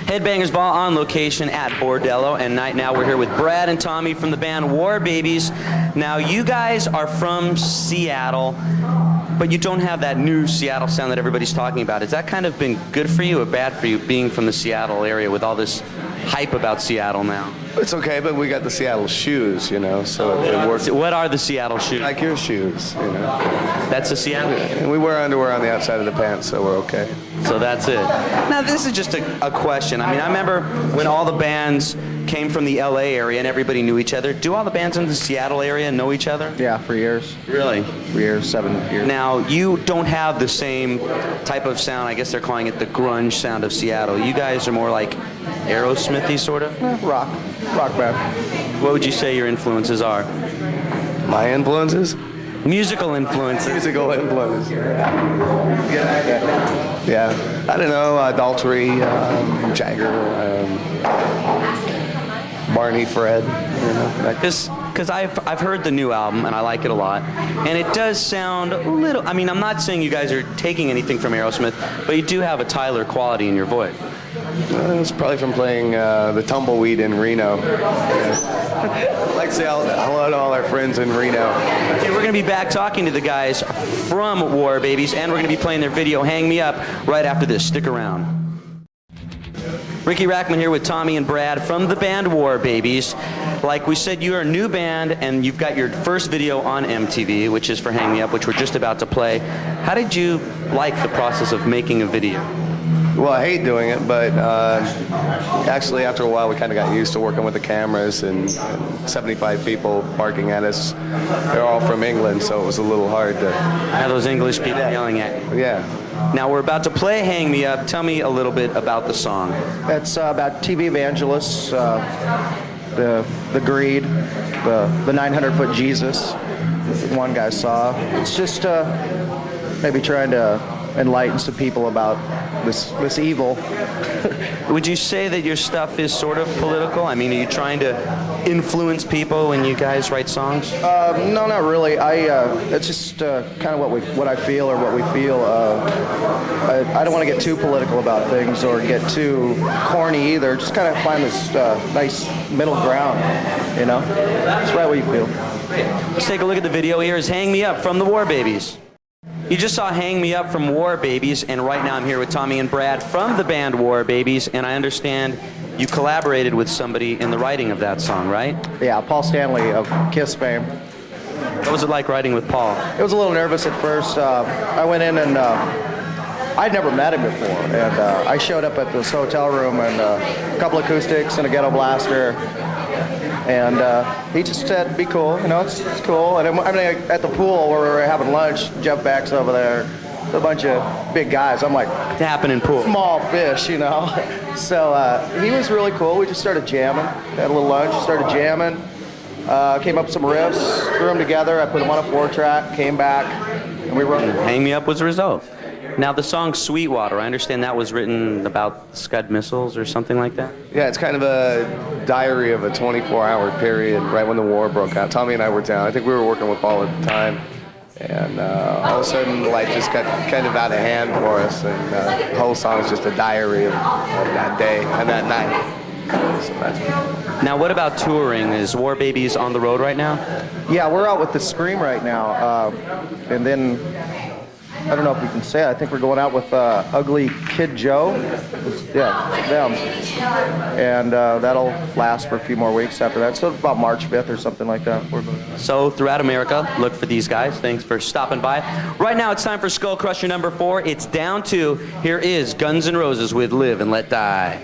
Headbangers Ball on location at Bordello, and right now we're here with Brad and Tommy from the band War Babies. Now, you guys are from Seattle, but you don't have that new Seattle sound that everybody's talking about. Has that kind of been good for you or bad for you, being from the Seattle area with all this hype about Seattle now? It's okay, but we got the Seattle shoes, you know, so it works. What are the Seattle shoes? Like your shoes, you know. That's the Seattle? And we wear underwear on the outside of the pants, so we're okay. So that's it. Now, this is just a question. I mean, I remember when all the bands came from the LA area and everybody knew each other. Do all the bands in the Seattle area know each other? Yeah, for years. Really? For years, 7 years. Now, you don't have the same type of sound. I guess they're calling it the grunge sound of Seattle. You guys are more like Aerosmithy, sort of? Rock band. What would you say your influences are? My influences? Musical influences. Musical influences. Yeah. I don't know, Daltrey, Jagger, Barney, Fred, you know. Like Because I've heard the new album and I like it a lot, and it does sound a little. I mean, I'm not saying you guys are taking anything from Aerosmith, but you do have a Tyler quality in your voice. It's probably from playing the Tumbleweed in Reno. Yeah. I'd like to say hello to all our friends in Reno. Okay, we're going to be back talking to the guys from War Babies, and we're going to be playing their video Hang Me Up right after this. Stick around. Ricky Rackman here with Tommy and Brad from the band War Babies. Like we said, you're a new band, and you've got your first video on MTV, which is for Hang Me Up, which we're just about to play. How did you like the process of making a video? Well, I hate doing it, but actually after a while we kind of got used to working with the cameras and 75 people barking at us. They're all from England, so it was a little hard to... I have those English people yelling at you. Yeah. Now we're about to play Hang Me Up. Tell me a little bit about the song. It's about TV evangelists, the greed, the 900-foot Jesus one guy saw. It's just maybe trying to enlighten some people about this evil. Would you say that your stuff is sort of political? I mean, are you trying to influence people when you guys write songs? No, not really. It's just kind of what I feel or what we feel. I don't want to get too political about things or get too corny either. Just kind of find this nice middle ground, you know? Just write what you feel. Let's take a look at the video. Here is Hang Me Up from the War Babies. You just saw Hang Me Up from War Babies, and right now I'm here with Tommy and Brad from the band War Babies, and I understand you collaborated with somebody in the writing of that song, right? Yeah, Paul Stanley of Kiss fame. What was it like writing with Paul? It was a little nervous at first. I went in and I'd never met him before, and I showed up at this hotel room and a couple acoustics and a ghetto blaster. And he just said, be cool, you know, it's cool. And I mean, at the pool where we were having lunch, Jeff Beck's over there, a bunch of big guys. I'm like, It's happening pool. Small fish, you know. So he was really cool. We just started jamming, had a little lunch, started jamming, came up with some riffs, threw them together. I put them on a 4-track, came back, and we wrote it. Hang Me Up was the result. Now, the song Sweetwater, I understand that was written about Scud missiles or something like that? Yeah, it's kind of a diary of a 24-hour period right when the war broke out. Tommy and I were down. I think we were working with Paul at the time. And all of a sudden, life just got kind of out of hand for us. And the whole song is just a diary of that day and that night. So that's... Now, what about touring? Is War Babies on the road right now? Yeah, we're out with the Scream right now. And then, I don't know if we can say it, I think we're going out with Ugly Kid Joe. Yeah, them. And that'll last for a few more weeks after that. So about March 5th or something like that. So throughout America, look for these guys. Thanks for stopping by. Right now, it's time for Skull Crusher number 4. It's down to, here is Guns N' Roses with Live and Let Die.